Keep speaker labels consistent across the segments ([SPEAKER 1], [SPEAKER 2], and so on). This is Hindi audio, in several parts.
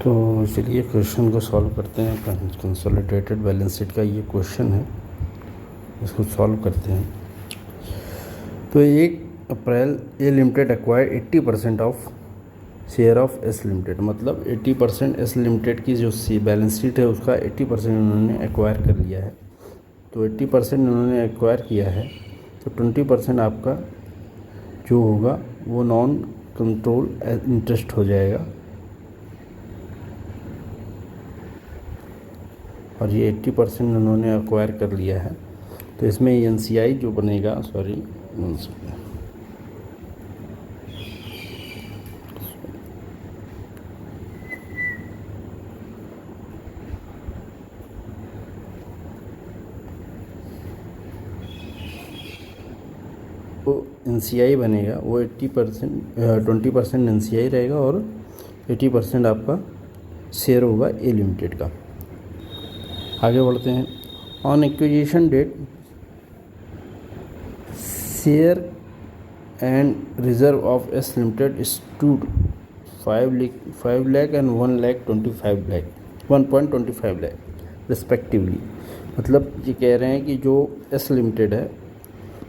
[SPEAKER 1] तो चलिए क्वेश्चन को सॉल्व करते हैं। कंसोलिडेटेड बैलेंस शीट का ये क्वेश्चन है, इसको सॉल्व करते हैं। तो 1 April A limited acquire 80% of share of S limited, मतलब 80% एस लिमिटेड की जो बैलेंस शीट है उसका 80% उन्होंने एक्वायर कर लिया है। तो 80% उन्होंने एक्वायर किया है, तो 20% आपका जो होगा वो नॉन कंट्रोल इंटरेस्ट हो जाएगा, और ये 80% उन्होंने एक्वायर कर लिया है। तो इसमें एनसीआई जो बनेगा, तो एनसीआई बनेगा वो 20% एनसीआई रहेगा और 80% आपका शेयर होगा ए लिमिटेड का। आगे बढ़ते हैं। On acquisition date share and reserve of S limited stood 5 lakh and 1.25 lakh respectively. मतलब ये कह रहे हैं कि जो एस लिमिटेड है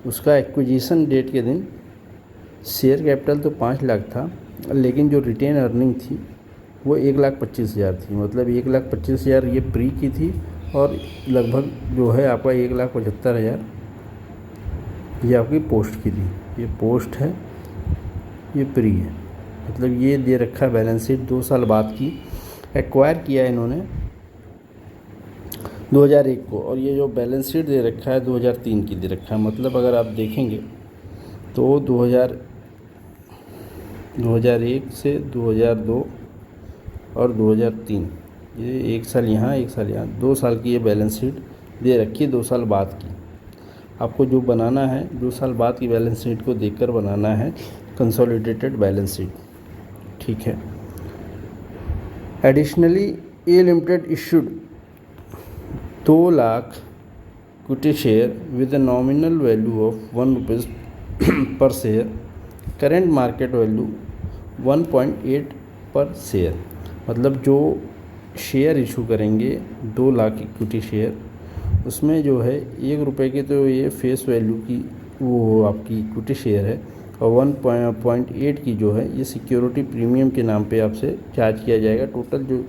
[SPEAKER 1] उसका एक्विजिशन डेट के दिन शेयर कैपिटल तो 5 लाख था, लेकिन जो रिटेन अर्निंग थी वो 1,25,000 थी। मतलब 1,25,000 ये प्री की थी और लगभग जो है आपका 1,75,000 ये आपकी पोस्ट की थी। ये पोस्ट है, ये प्री है। मतलब ये दे रखा है बैलेंस शीट 2 साल बाद की। एक्वायर किया है इन्होंने 2001 को, और ये जो बैलेंस शीट दे रखा है 2003 की दे रखा है। मतलब अगर आप देखेंगे तो 2001 से 2002 और 2003, ये 1 साल यहाँ 1 साल यहाँ, 2 साल की ये बैलेंस शीट दे रखी है, 2 साल बाद की। आपको जो बनाना है 2 साल बाद की बैलेंस शीट को देखकर बनाना है कंसोलिडेटेड बैलेंस शीट, ठीक है। Additionally A limited issued 2 lakh equity share with a nominal value of 1 rupees per share, current market value 1.8 पर शेयर। मतलब जो शेयर इशू करेंगे 2 लाख इक्विटी शेयर, उसमें जो है 1 रुपये की तो ये फेस वैल्यू की वो आपकी इक्विटी शेयर है, और 1.8 की जो है ये सिक्योरिटी प्रीमियम के नाम पे आपसे चार्ज किया जाएगा। टोटल जो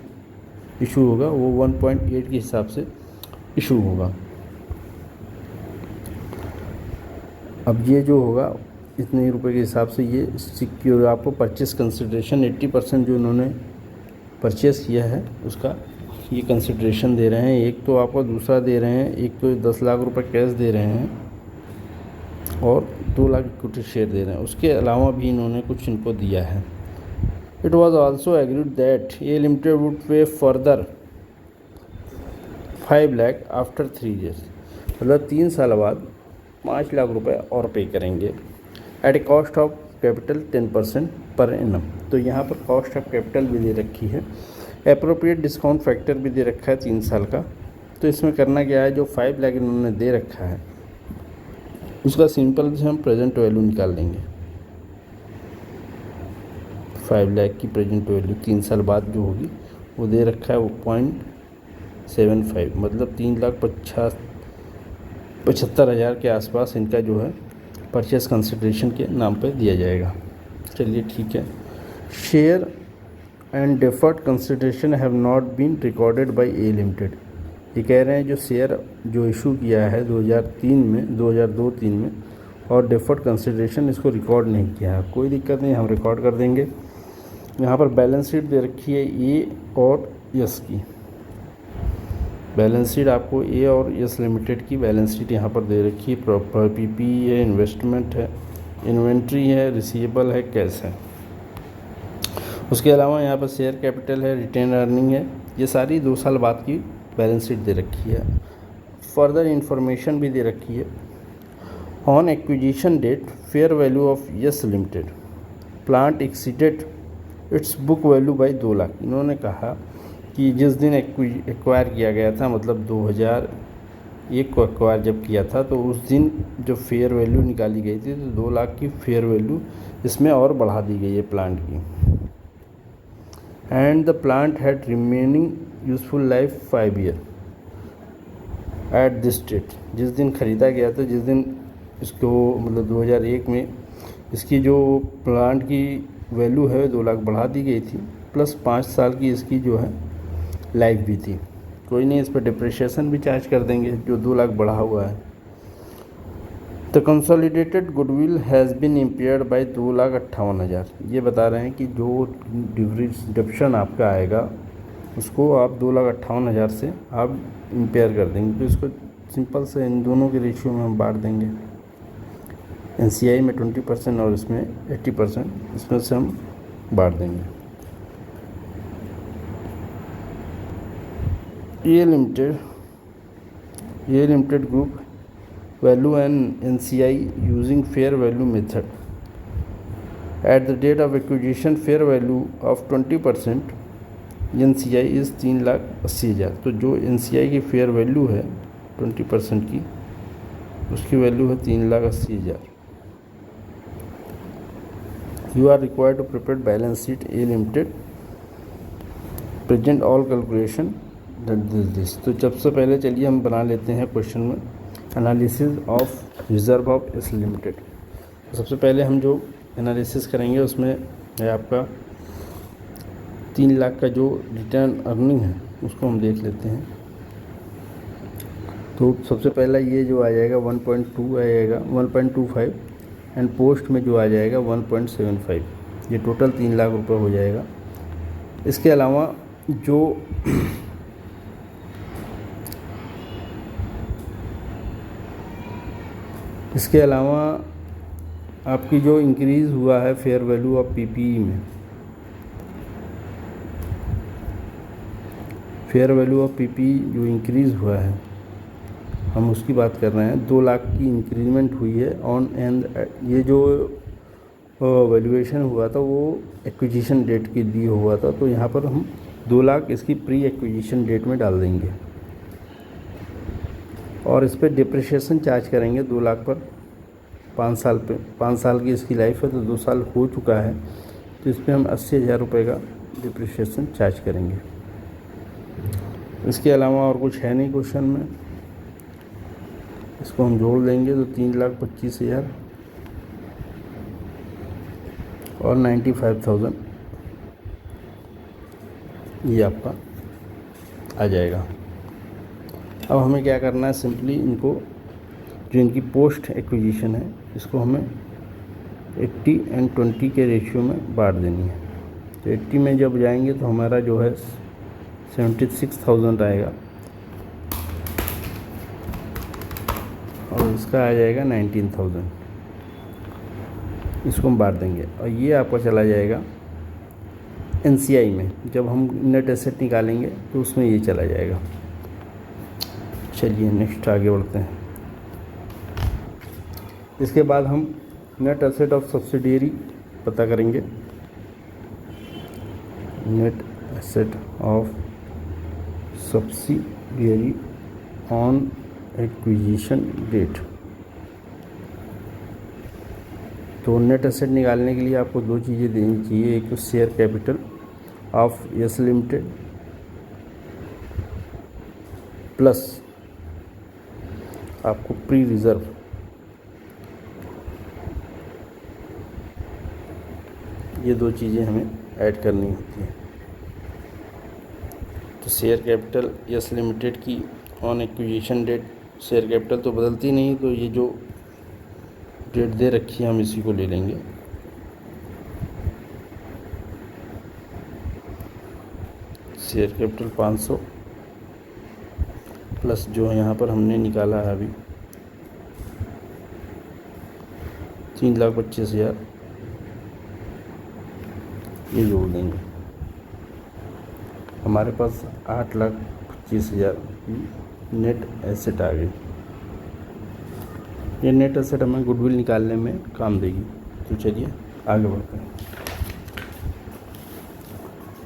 [SPEAKER 1] इशू होगा वो 1.8 के हिसाब से इशू होगा। अब ये जो होगा इतने रुपए के हिसाब से ये सिक्योर आपको परचेस कंसिडरेशन 80% जो उन्होंने परचेस किया है उसका ये कंसिडरेशन दे रहे हैं। एक तो आपको दूसरा दे रहे हैं, एक तो 10 लाख रुपए कैश दे रहे हैं और 2 लाख इक्विटी शेयर दे रहे हैं। उसके अलावा भी इन्होंने कुछ इनको दिया है। It was also agreed that A limited would पे फर्दर 5 लाख आफ्टर 3 ईयर्स। मतलब 3 साल बाद 5 लाख रुपए और पे करेंगे at a cost of capital 10% पर एनम। तो यहाँ पर कॉस्ट ऑफ कैपिटल भी दे रखी है, एप्रोप्रिएट डिस्काउंट फैक्टर भी दे रखा है 3 साल का। तो इसमें करना क्या है, जो 5 लाख इन्होंने दे रखा है उसका सिंपल से हम प्रेजेंट वैल्यू निकाल लेंगे। 5 लाख की प्रेजेंट वैल्यू 3 साल बाद जो होगी वो दे रखा है वो 0.75, मतलब 3,75,000 के आसपास इनका जो है परचेस कंसिडरेशन के नाम पे दिया जाएगा। चलिए ठीक है। Share and deferred consideration have not been recorded by A limited. ये कह रहे हैं जो शेयर जो इशू किया है 2002-3 में और डेफर्ड कंसिडरेशन इसको रिकॉर्ड नहीं किया है। कोई दिक्कत नहीं, हम रिकॉर्ड कर देंगे। यहाँ पर बैलेंस शीट दे रखी है ए और एस की। बैलेंस शीट आपको ए और एस लिमिटेड की बैलेंस शीट यहाँ पर दे रखी है। प्रॉपर पीपी है, इन्वेस्टमेंट है, इन्वेंट्री है, रिसीवेबल है, कैश है। उसके अलावा यहाँ पर शेयर कैपिटल है, रिटेन अर्निंग है। ये सारी 2 साल बाद की बैलेंस शीट दे रखी है। फर्दर इंफॉर्मेशन भी दे रखी है। On acquisition date fair value of S limited plant exceeded its book value by 2 lakh. इन्होंने कहा कि जिस दिन एक्वायर किया गया था, मतलब 2001 को एक्वायर जब किया था, तो उस दिन जो फेयर वैल्यू निकाली गई थी तो 2 लाख की फेयर वैल्यू इसमें और बढ़ा दी गई है प्लांट की। And the plant had remaining useful life 5 year at this date. जिस दिन ख़रीदा गया था, जिस दिन इसको मतलब 2001 में इसकी जो प्लांट की वैल्यू है 2 लाख बढ़ा दी गई थी, प्लस 5 साल की इसकी जो है लाइफ भी थी। कोई नहीं, इस पर डिप्रिशिएशन भी चार्ज कर देंगे जो 2 लाख बढ़ा हुआ है। The consolidated goodwill has been impaired by 2,58,000। ये बता रहे हैं कि जो डिडक्शन आपका आएगा उसको आप 2,58,000 से आप इम्पेयर कर देंगे। तो इसको सिंपल से इन दोनों के रेशियो में हम बांट देंगे। NCI में 20% और इसमें 80%, इसमें से हम बांट देंगे। ये limited group value and NCI using fair value method. At the date of acquisition fair value of 20% NCI is 3,80,000। तो जो NCI की फेयर वैल्यू है 20% की, उसकी वैल्यू है 3,80,000। You are required to prepare balance sheet A limited present all calculation this. तो सबसे पहले चलिए हम बना लेते हैं क्वेश्चन में analysis of reserve of S limited. सबसे पहले हम जो एनालिसिस करेंगे उसमें है आपका 3 लाख का जो रिटर्न अर्निंग है उसको हम देख लेते हैं। तो सबसे पहला ये जो आ जाएगा 1.2 आएगा 1.25 एंड पोस्ट में जो आ जाएगा 1.75। ये टोटल 3 लाख रुपए हो जाएगा। इसके अलावा जो आपकी जो इंक्रीज़ हुआ है फेयर वैल्यू ऑफ PPE में, फेयर वैल्यू ऑफ PPE जो इंक्रीज़ हुआ है हम उसकी बात कर रहे हैं। 2 लाख की इंक्रीमेंट हुई है ऑन एंड। ये जो वैल्यूएशन हुआ था वो एक्विजिशन डेट के लिए हुआ था, तो यहाँ पर हम 2 लाख इसकी प्री एक्विजिशन डेट में डाल देंगे और इस पर डिप्रिशिएशन चार्ज करेंगे 2 लाख पर 5 साल पे। 5 साल की इसकी लाइफ है तो 2 साल हो चुका है, तो इस पर हम 80,000 रुपये का डिप्रिशिएशन चार्ज करेंगे। इसके अलावा और कुछ है नहीं क्वेश्चन में, इसको हम जोड़ देंगे तो 3,25,000 और 95,000 ये आपका आ जाएगा। अब हमें क्या करना है, सिंपली इनको जो इनकी पोस्ट एक्विजिशन है इसको हमें 80 एंड 20 के रेशियो में बांट देनी है। तो 80 में जब जाएंगे तो हमारा जो है 76,000 आएगा और इसका आ जाएगा 19,000। इसको हम बांट देंगे और ये आपका चला जाएगा NCI में। जब हम नेट एसेट निकालेंगे तो उसमें ये चला जाएगा। चलिए नेक्स्ट आगे बढ़ते हैं। इसके बाद हम नेट एसेट ऑफ सब्सिडियरी पता करेंगे। Net asset of subsidiary on acquisition date. तो नेट एसेट निकालने के लिए आपको 2 चीज़ें देनी चाहिए। एक तो share capital of S limited plus आपको प्री रिज़र्व। ये 2 चीज़ें हमें ऐड करनी होती हैं। तो शेयर कैपिटल एस लिमिटेड की on acquisition date, share capital तो बदलती नहीं, तो ये जो डेट दे रखी है हम इसी को ले लेंगे। शेयर कैपिटल 500 प्लस जो यहाँ पर हमने निकाला है अभी 3,25,000 ये जोड़ देंगे। हमारे पास 8,25,000 की नेट एसेट आ गई। ये नेट एसेट हमें गुडविल निकालने में काम देगी। तो चलिए आगे बढ़ते हैं।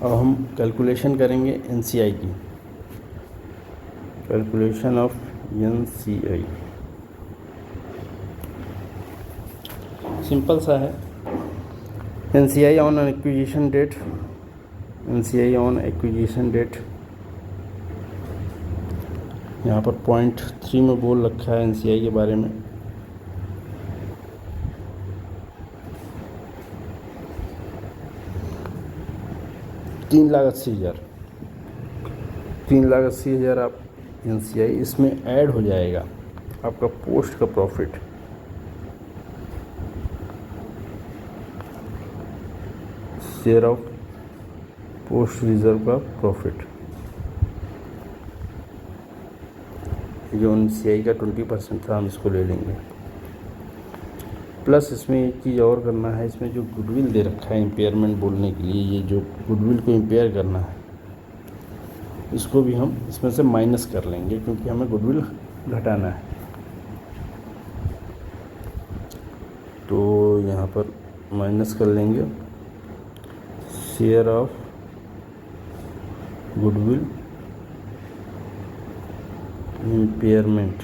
[SPEAKER 1] अब हम कैलकुलेशन करेंगे NCI की। कैलकुलेशन ऑफ NCI सिंपल सा है। NCI on acquisition date NCI on acquisition date, यहाँ पर पॉइंट 3 में बोल रखा है NCI के बारे में। तीन लाख अस्सी हज़ार आप NCI इसमें ऐड हो जाएगा आपका पोस्ट का profit. Share of post reserve का प्रॉफिट, जो NCI का 20% था हम इसको ले लेंगे। प्लस इसमें एक चीज़ और करना है, इसमें जो गुडविल दे रखा है इम्पेयरमेंट बोलने के लिए, ये जो गुडविल को इम्पेयर करना है इसको भी हम इसमें से माइनस कर लेंगे, क्योंकि हमें गुडविल घटाना है। तो यहाँ पर माइनस कर लेंगे शेयर ऑफ गुडविल इम्पेयरमेंट,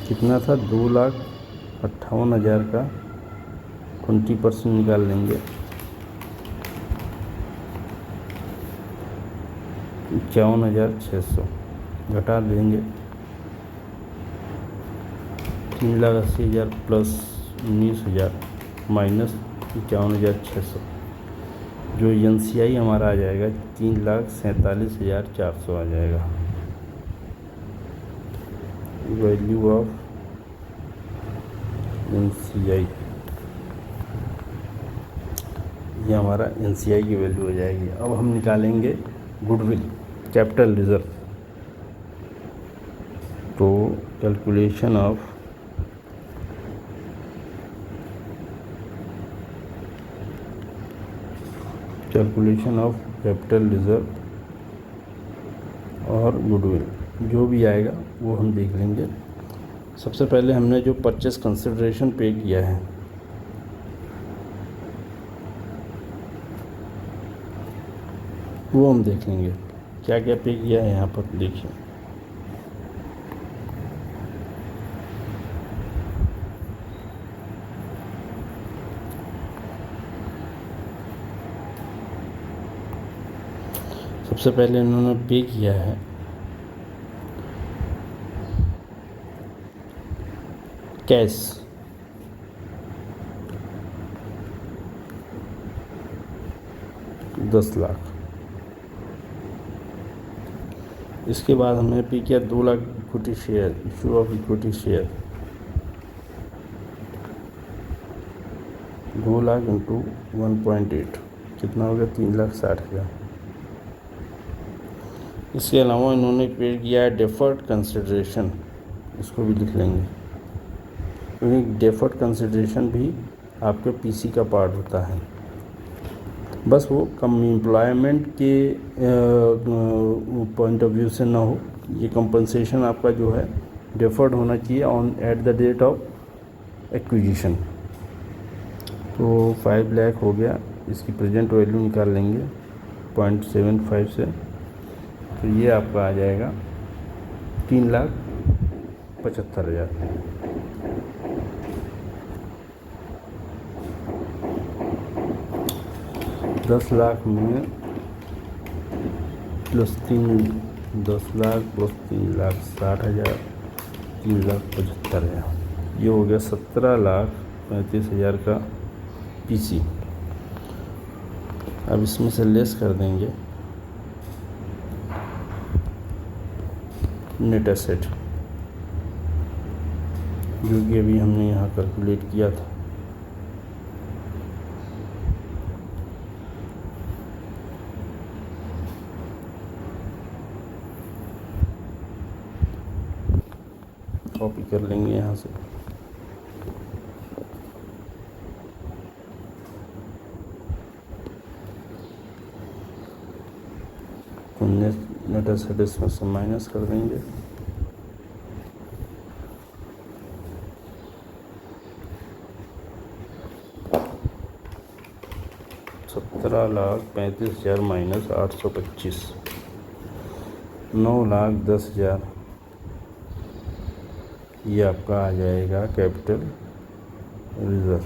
[SPEAKER 1] कितना था 2,58,000 का 20% निकाल लेंगे, 51,600 घटा देंगे 3,80,000 प्लस 19,000 माइनस 51,600, जो NCI हमारा आ जाएगा 3,47,400 आ जाएगा। वैल्यू ऑफ NCI, ये हमारा NCI की वैल्यू हो जाएगी। अब हम निकालेंगे गुडविल कैपिटल रिजर्व। तो कैलकुलेशन ऑफ कैपिटल रिजर्व और गुडविल जो भी आएगा वो हम देख लेंगे। सबसे पहले हमने जो परचेस कंसिडरेशन पे किया है वो हम देख लेंगे, क्या क्या पे किया है यहाँ पर देखिए। सबसे पहले इन्होंने पे किया है कैश, ₹10,00,000। इसके बाद हमने पे किया 2,00,000 equity share, issue of equity share, 2,00,000 into 1.8 कितना हो गया 3,60,000। इसके अलावा इन्होंने पे किया है डेफर्ड कंसिडरेशन, इसको भी लिख लेंगे, क्योंकि डेफर्ड कंसिडरेशन भी आपके पीसी का पार्ट होता है। बस वो कम एम्प्लॉयमेंट के पॉइंट ऑफ व्यू से ना हो, ये कंपनसेशन आपका जो है डेफर्ड होना चाहिए on at the date of acquisition. तो 5 लाख हो गया, इसकी प्रेजेंट वैल्यू निकाल लेंगे 0.75 से, तो ये आपका आ जाएगा 3,75,000। $10,00,000 में प्लस 10,00,000 प्लस 3,60,000 3,75,000, ये हो गया 17,35,000 का पीसी। अब इसमें से लेस कर देंगे नेट एसेट, जो कि अभी हमने यहाँ कैलकुलेट किया था। कॉपी कर लेंगे यहाँ से, नेट एसेट इसमें से माइनस कर देंगे, $17,35,000 माइनस 825, 9,10,000, ये आपका आ जाएगा कैपिटल रिजर्व।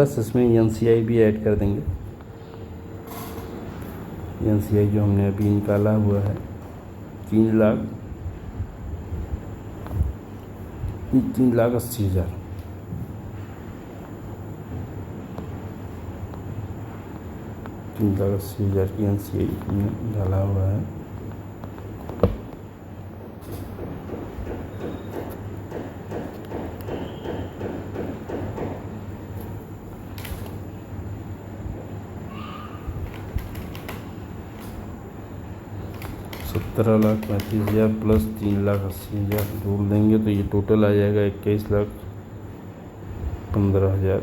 [SPEAKER 1] प्लस इसमें NCI भी ऐड कर देंगे। NCI जो हमने अभी निकाला हुआ है 3,80,000 3,80,000 की NCI में डाला हुआ है। $17,35,000 प्लस 3,80,000 जोड़ देंगे तो ये टोटल आ जाएगा 21,15,000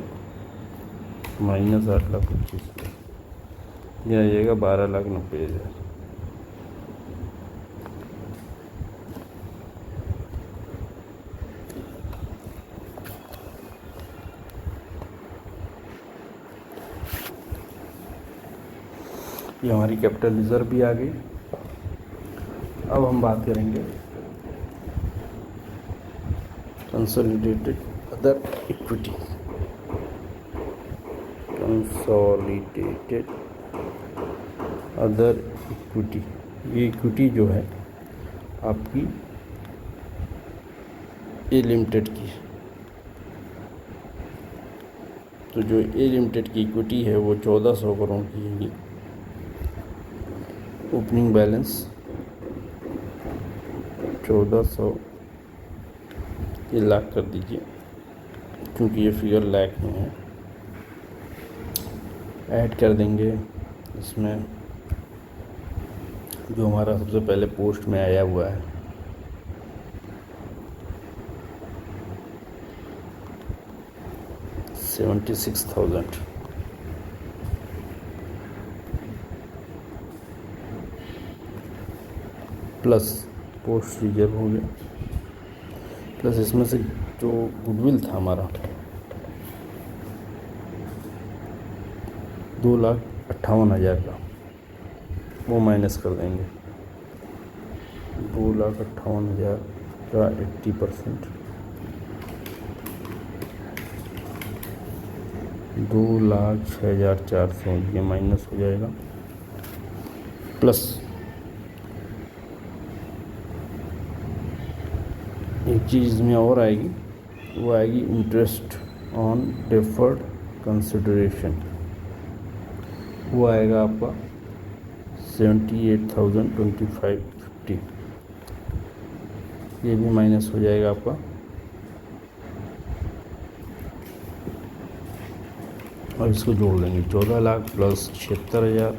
[SPEAKER 1] माइनस 8,25,000, यह आ जाएगा 12,90,000। ये हमारी कैपिटल रिजर्व भी आ गई। अब हम बात करेंगे consolidated other equity. Consolidated other equity, ये इक्विटी जो है आपकी ए लिमिटेड की है। तो जो ए लिमिटेड की इक्विटी है वो 1,400 करोड़ की है। ओपनिंग बैलेंस 1,400 ये लाख कर दीजिए क्योंकि ये फिगर लाख में है। ऐड कर देंगे इसमें जो हमारा सबसे पहले पोस्ट में आया हुआ है $76,000 प्लस पोस्ट रिजर्व हो गया, प्लस इसमें से जो गुडविल था हमारा 2,58,000 का वो माइनस कर देंगे। 2,58,000 का 80% 2,06,400 ये माइनस हो जाएगा। प्लस एक चीज़ इसमें और आएगी, वो आएगी इंटरेस्ट ऑन डिफर्ड कंसिडरेशन, वो आएगा आपका 78,2550, ये भी माइनस हो जाएगा आपका। और इसको जोड़ लेंगे 14 लाख प्लस 76,000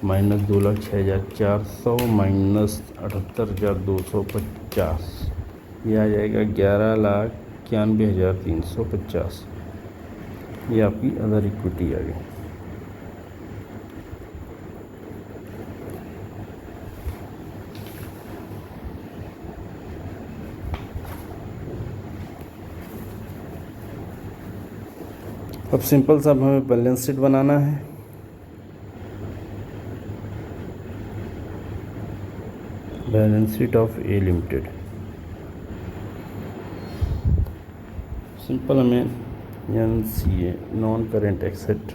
[SPEAKER 1] माइनस 2,06,400 माइनस 78,250, ये आ जाएगा 11,91,350। ये आपकी अदर इक्विटी आ गई। अब सिंपल सा हमें बैलेंस शीट बनाना है। Balance sheet of A limited. Simple हमें NCA non current asset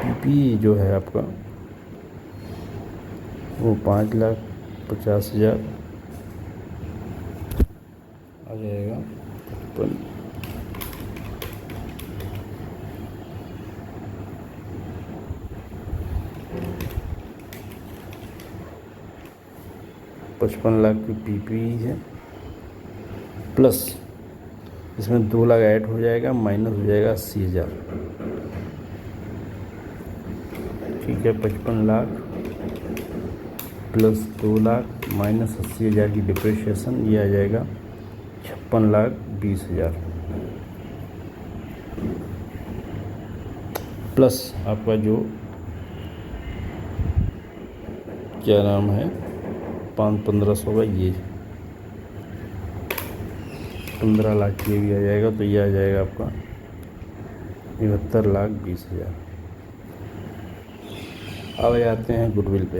[SPEAKER 1] PPE जो है आपका वो 5,50,000 आ जाएगा। 55 लाख की PPE है, प्लस इसमें 2 लाख ऐड हो जाएगा, माइनस हो जाएगा 80,000। ठीक है, 55 लाख प्लस 2 लाख माइनस 80,000 की डिप्रिशिएशन, ये आ जाएगा 56,20,000 प्लस आपका जो क्या नाम है 1500 का, ये 15 लाख ये भी आ जाएगा। तो ये आ जाएगा आपका 71,20,000। अब आते हैं गुडविल पे।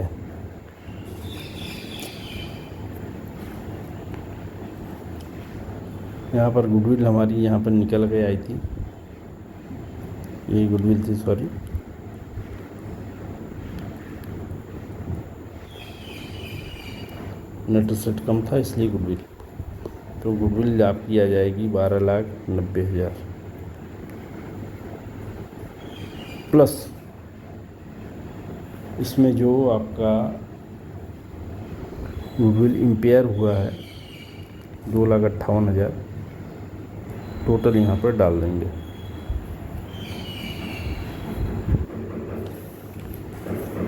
[SPEAKER 1] यहाँ पर गुडविल हमारी यहाँ पर निकल के आई थी, ये गुडविल थी, सॉरी। नेट एसेट कम था इसलिए गुडविल, तो गुडविल आपकी आ जाएगी 12,90,000 प्लस इसमें जो आपका गुडविल इम्पेयर हुआ है 2,58,000 टोटल यहाँ पर डाल देंगे।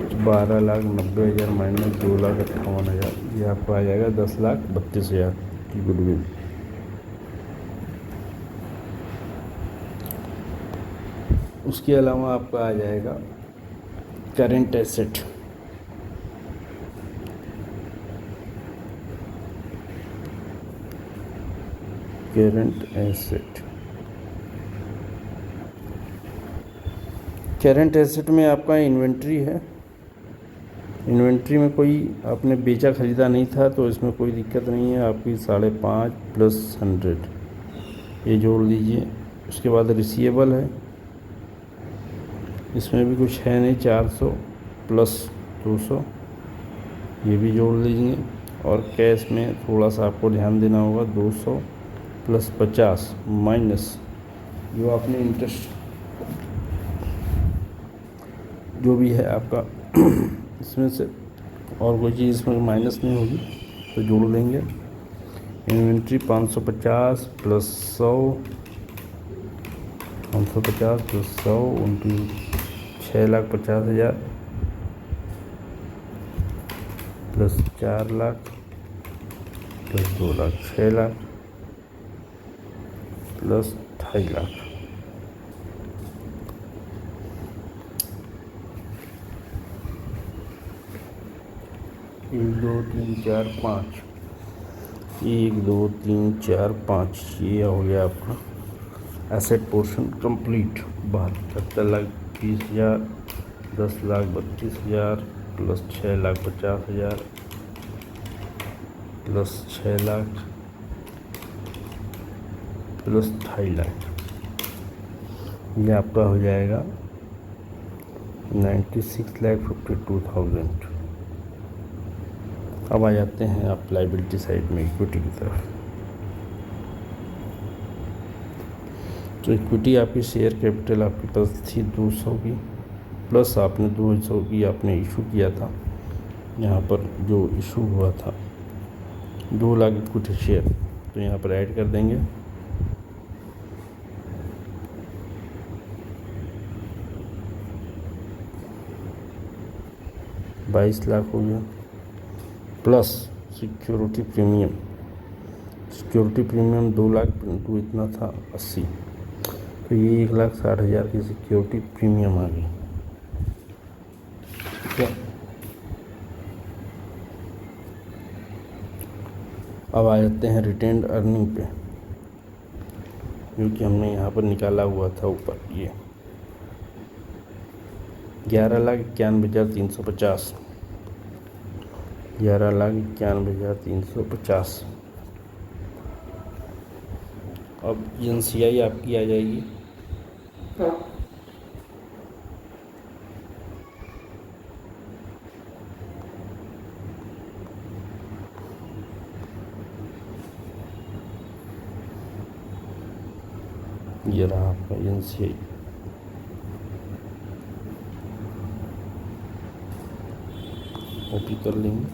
[SPEAKER 1] तो 12,90,000 माइनस 2,58,000 ये आपको आ जाएगा 10,32,000 की गुडविल। उसके अलावा आपका आ जाएगा करेंट एसेट। करेंट एसेट में आपका इन्वेंट्री है। इन्वेंट्री में कोई आपने बेचा ख़रीदा नहीं था तो इसमें कोई दिक्कत नहीं है, आपकी 5.5 प्लस 100 ये जोड़ लीजिए। उसके बाद रिसीवेबल है, इसमें भी कुछ है नहीं, 400 प्लस 200 ये भी जोड़ लीजिए। और कैश में थोड़ा सा आपको ध्यान देना होगा, 200 प्लस 50 माइनस जो आपने इंटरेस्ट जो भी है आपका इसमें से, और कोई चीज़ इसमें माइनस नहीं होगी तो जोड़ देंगे। इन्वेंट्री 550 प्लस 100, 550 प्लस 100 उनकी 6,50,000 plus 4 lakh plus 2 lakh 6 lakh plus 2.5 lakh. एक दो तीन चार पाँच, 1 2 3 4 5 ये हो गया आपका asset portion complete. 72,20,000 10,32,000 plus 6,50,000 plus 6 lakh plus 2.5 lakh, ये आपका हो जाएगा 96,52,000। अब आ जाते हैं आप लायबिलिटी साइड में, इक्विटी की तरफ। तो इक्विटी आपकी शेयर कैपिटल आपके पास थी 200 की, प्लस आपने 200 की आपने इशू किया था। यहाँ पर जो इशू हुआ था 2 लाख इक्विटी शेयर, तो यहाँ पर ऐड कर देंगे। $22 लाख हो गया, plus security premium. Security premium 2 lakh परंतु इतना था 80, तो ये 1,60,000 की सिक्योरिटी प्रीमियम आ गई। ठीक है, अब आ जाते हैं रिटेन्ड अर्निंग पे, क्योंकि हमने यहाँ पर निकाला हुआ था ऊपर ये 11,91,350, 11,91,350। अब NCI आपकी आ जाएगी ये रहा आपका NCI। कॉपी कर लेंगे।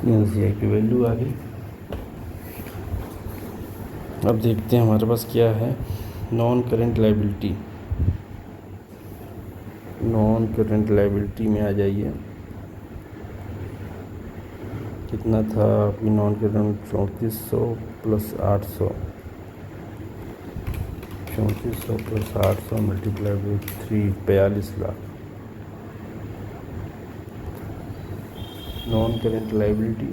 [SPEAKER 1] NCI की वैल्यू आ गई। अब देखते हैं हमारे पास क्या है। Non current liability, non current liability में आ जाइए। कितना था आपकी non current 3400 plus 800, 3400 plus 800 multiply by 3, 42 lakh. Non current liability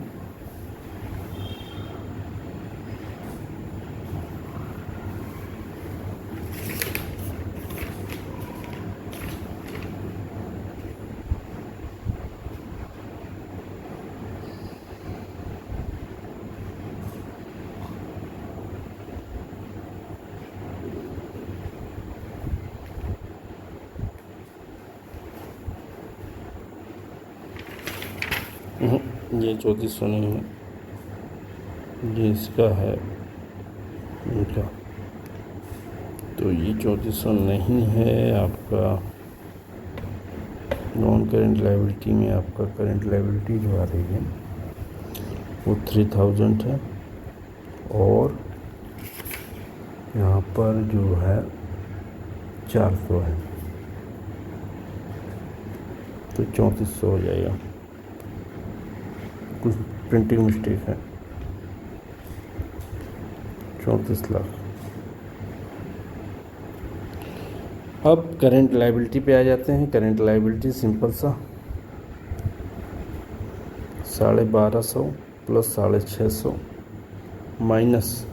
[SPEAKER 1] ये 3400 नहीं है, ये इसका है इनका, तो ये 3400 नहीं है आपका। नॉन करेंट लाइबिलिटी में आपका करेंट लाइबिलिटी जो आ रही है वो 3000 है, और यहाँ पर जो है 400 है, तो 3400 हो जाएगा। कुछ प्रिंटिंग मिस्टेक है, 34 लाख। अब करेंट लाइबिलिटी पे आ जाते हैं। करेंट लाइबिलिटी सिंपल सा 1250 प्लस 650 माइनस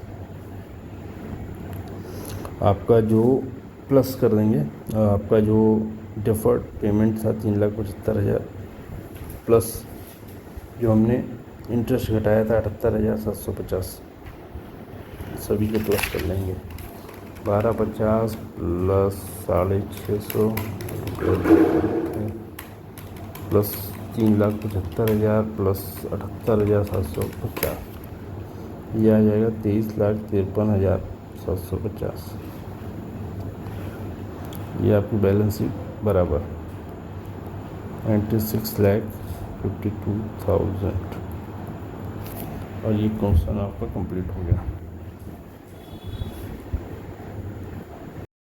[SPEAKER 1] आपका जो प्लस कर देंगे आपका जो डिफर्ड पेमेंट था 3,75,000 प्लस जो हमने इंटरेस्ट घटाया था 78,750, सभी को प्लस कर लेंगे। 1250 प्लस 650 प्लस 3,75,000 प्लस 78,750, ये आ जाएगा 23,53,750। ये आपकी बैलेंस शीट बराबर 96,52,000, और ये क्वेश्चन आपका कंप्लीट हो गया।